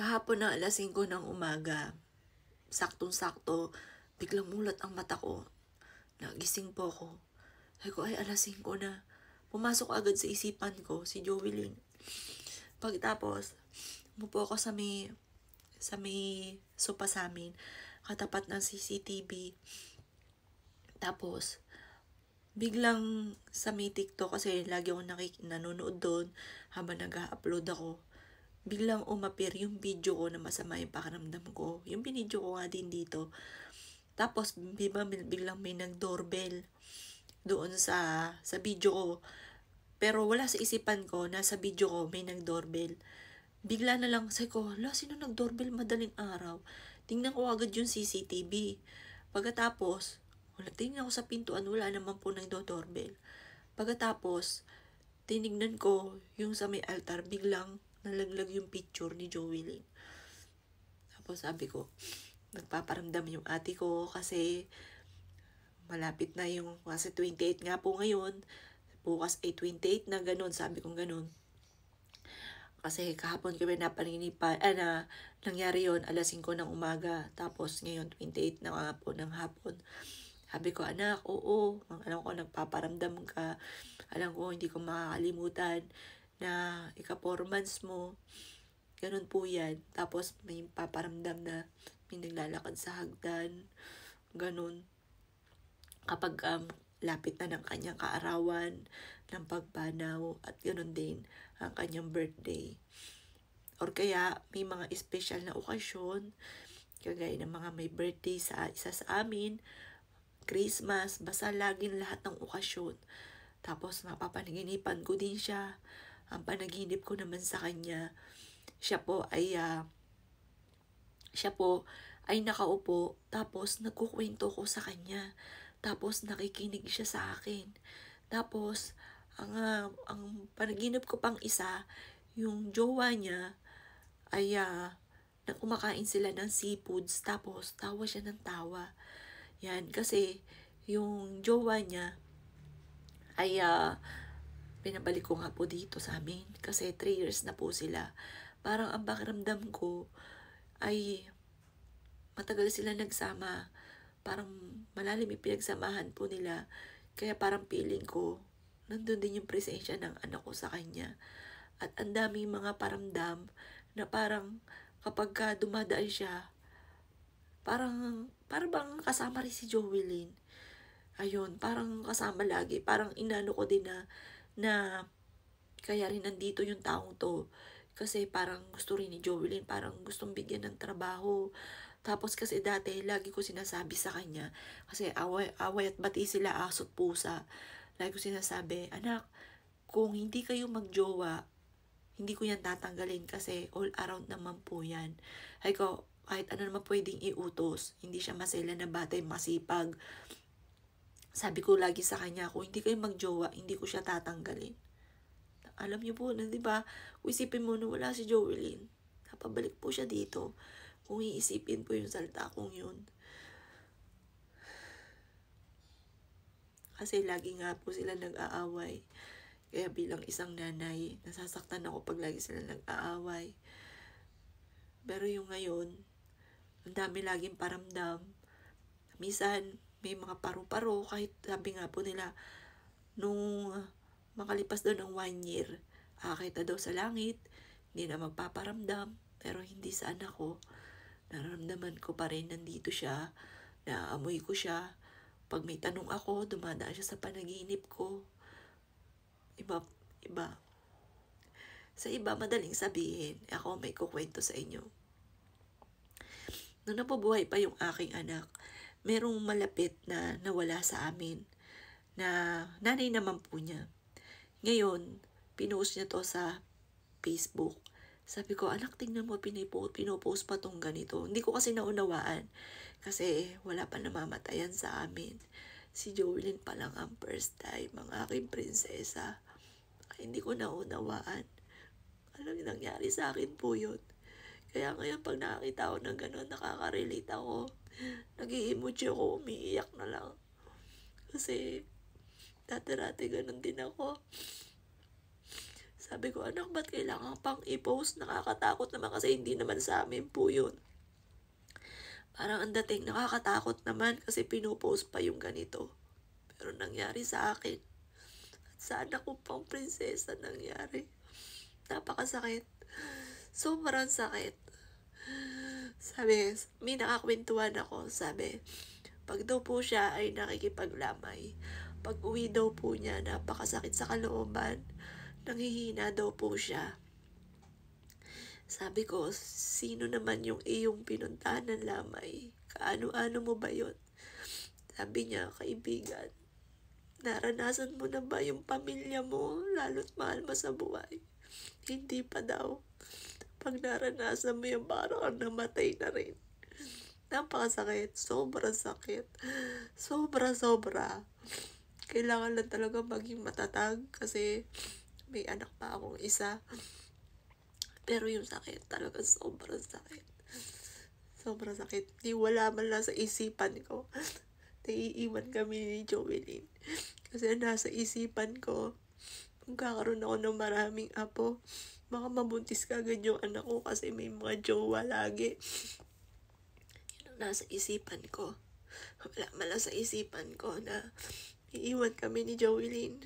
Kahapon na alas 5 ng umaga, saktong-sakto, biglang mulat ang mata ko. Nagising po ako. Sabi ko, ay alas 5 na. Pumasok agad sa isipan ko, si Jovelyn. Pagkatapos, umupo ako sa may sopa sa amin, katapat ng CCTV. Tapos, biglang sa may TikTok, kasi lagi ako nanonood doon habang nag-upload ako. Biglang umapir yung video ko na masama yung pakiramdam ko. Yung binidyo ko nga din dito. Tapos, biglang may nag-doorbell doon sa video ko. Pero wala sa isipan ko na sa video ko may nag-doorbell. Bigla na lang, sabi ko, sino nag-doorbell madaling araw? Tingnan ko agad yung CCTV. Pagkatapos, tingnan ko sa pintuan, wala naman po nag-doorbell. Pagkatapos, tinignan ko yung sa may altar, biglang nalaglag yung picture ni Jovelyn. Tapos sabi ko, nagpaparamdam yung ate ko kasi malapit na yung, kasi 28 nga po ngayon, bukas ay 28 na, ganun, sabi kong ganun. Kasi kahapon kami napaninipan, nangyari yon alas 5 ng umaga, tapos ngayon 28 na nga po ng hapon. Sabi ko, anak, oo, alam ko nagpaparamdam ka, alam ko hindi ko makakalimutan na ika-4 months mo, ganun po yan. Tapos may paparamdam na may naglalakad sa hagdan, ganun. Kapag lapit na ng kanyang kaarawan, ng pagpanaw, at ganun din ang kanyang birthday. Or kaya may mga special na okasyon, kagaya ng mga may birthday sa isa sa amin, Christmas, basta laging lahat ng okasyon. Tapos mapapanaginipan ko din siya. Ang panaginip ko naman sa kanya, siya po ay nakaupo, tapos nagkukwento ko sa kanya. Tapos nakikinig siya sa akin. Tapos ang panaginip ko pang isa, yung jowa niya ay na kumakain sila ng seafoods, tapos tawa siya ng tawa. Yan, kasi yung jowa niya ay pinabalik ko nga po dito sa amin kasi 3 years na po sila. Parang ang pakiramdam ko ay matagal sila nagsama. Parang malalim yung pinagsamahan po nila. Kaya parang feeling ko, nandun din yung presensya ng anak ko sa kanya. At ang daming mga paramdam na parang kapag dumadaan siya, parang bang kasama rin si Jovelyn. Ayun, parang kasama lagi. Parang inano ko din na kaya rin nandito yung taong to. Kasi parang gusto rin ni Jovelyn, parang gustong bigyan ng trabaho. Tapos kasi dati, lagi ko sinasabi sa kanya, kasi away at bati sila, aso't pusa. Lagi ko sinasabi, anak, kung hindi kayo magjowa, hindi ko yan tatanggalin kasi all around naman po yan. Ay ko, kahit ano naman pwedeng iutos, hindi siya masela na batay, masipag. Sabi ko lagi sa kanya, kung hindi kayo magjowa, hindi ko siya tatanggalin. Alam niyo po na, di ba, kung isipin mo na wala si Jovelyn, napabalik po siya dito. Kung iisipin po yung salta kong yun. Kasi lagi nga po sila nag-aaway. Kaya bilang isang nanay, nasasaktan ako pag lagi sila nag-aaway. Pero yung ngayon, ang dami laging paramdam. Minsan, may mga paru-paro, kahit sabi nga po nila, nung makalipas daw ng 1 year, akita daw sa langit, hindi na magpaparamdam, pero hindi sa anak ko. Nararamdaman ko pa rin, nandito siya, naaamoy ko siya. Pag may tanong ako, dumadaan siya sa panaginip ko. Iba. Sa iba, madaling sabihin. Ako may kukwento sa inyo. Nung napabuhay pa yung aking anak, merong malapit na nawala sa amin na nanay naman po niya. Ngayon, pinost niya to sa Facebook. Sabi ko, anak, tingnan mo, pinopost pa tong ganito. Hindi ko kasi naunawaan kasi wala pa namamatayan sa amin. Si Jovelyn pa lang ang first time, ang aking prinsesa. Ay, hindi ko naunawaan. Anong nangyari sa akin po yun? Kaya ngayon, pag nakakita ko ng gano'n, nakaka-relate ako. Nag-i-emoji ako, umiiyak na lang. Kasi, dati-dati gano'n din ako. Sabi ko, anak, ba't kailangan pang i-post? Nakakatakot naman kasi hindi naman sa amin po yun. Parang ang dating nakakatakot naman kasi pinupost pa yung ganito. Pero nangyari sa akin. At sa anak ko pang prinsesa nangyari. Napakasakit. Sobrang sakit. Sabi, may nakakwentuhan ako. Sabi, pag daw po siya ay nakikipaglamay, pag uwi daw po niya, napakasakit sa kalooban, nanghihina daw po siya. Sabi ko, sino naman yung iyong pinuntahan ng lamay? Kaano-ano mo ba yun? Sabi niya, kaibigan, naranasan mo na ba yung pamilya mo, lalo't mahal mo sa buhay? Hindi pa daw. Pag naranasan mo yung parang kang namatay na rin. Napakasakit. Sobrang sakit. Sobra. Kailangan lang talaga maging matatag kasi may anak pa akong isa. Pero yung sakit talaga sobrang sakit. Sobrang sakit. Di wala man lang sa isipan ko. Naiiwan kami ni Joelyn. Kasi nasa isipan ko, magkakaroon ako ng maraming apo. Baka mabuntis ka agad yung anak ko kasi may mga jowa lagi. Yun ang nasa isipan ko. Wala man lang sa isipan ko na iiwan kami ni Joelyn.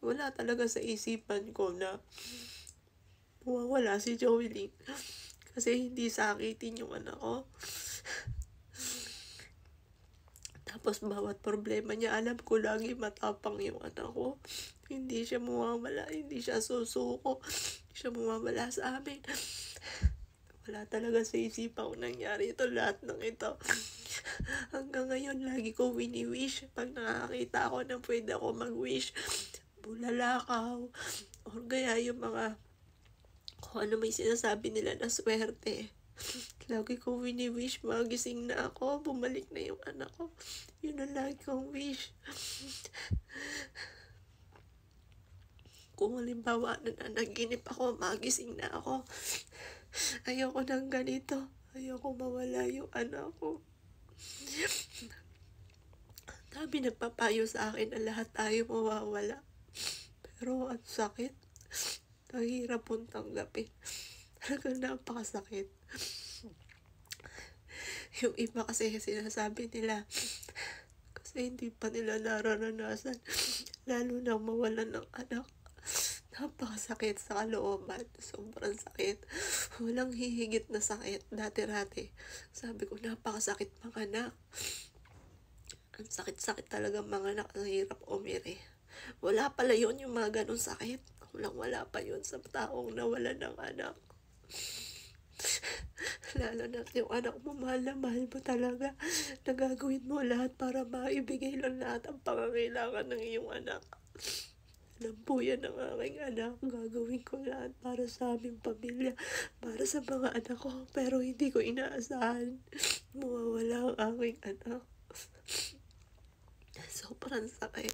Wala talaga sa isipan ko na mawawala si Joelyn. Kasi hindi sakitin yung anak ko. Tapos bawat problema niya, alam ko lagi matapang yung anak ko. Hindi siya mawawala, hindi siya susuko. Hindi siya mawawala sa amin. Wala talaga sa isipan ko nangyari ito, lahat ng ito. Hanggang ngayon, lagi ko wini-wish. Pag nakakita ako na pwede ako mag-wish, bulalakaw, or kaya yung mga kung ano may sinasabi nila na swerte. Lagi ko wini-wish, magising na ako, bumalik na yung anak ko. Yun ang lagi kong wish. Kung halimbawa na nanaginip ako, magising na ako. Ayoko nang ganito. Ayoko mawala yung anak ko. Dami nagpapayo sa akin na lahat tayo mawawala. Pero ang sakit. Nahirap pong tanggapin. Talagang napakasakit. Yung iba kasi sinasabi nila, kasi hindi pa nila nararanasan, lalo na mawalan ng anak. Napakasakit sa kalooban. Sobrang sakit. Walang hihigit na sakit. Dati-rati. Sabi ko, napakasakit mga anak. Ang sakit-sakit talaga mga anak. Ang hirap umiri. Wala pala yun yung mga ganun sakit. Wala pa yun sa taong nawala ng anak. Lalo na yung anak mo, mahal na mahal mo talaga. Nagagawin mo lahat para maibigay lang lahat ang pangangailangan ng iyong anak. Alam po yan ng aking anak. Gagawin ko lahat para sa aming pamilya, para sa mga anak ko. Pero hindi ko inaasahan mawawala ang aking anak. Sobrang sakit.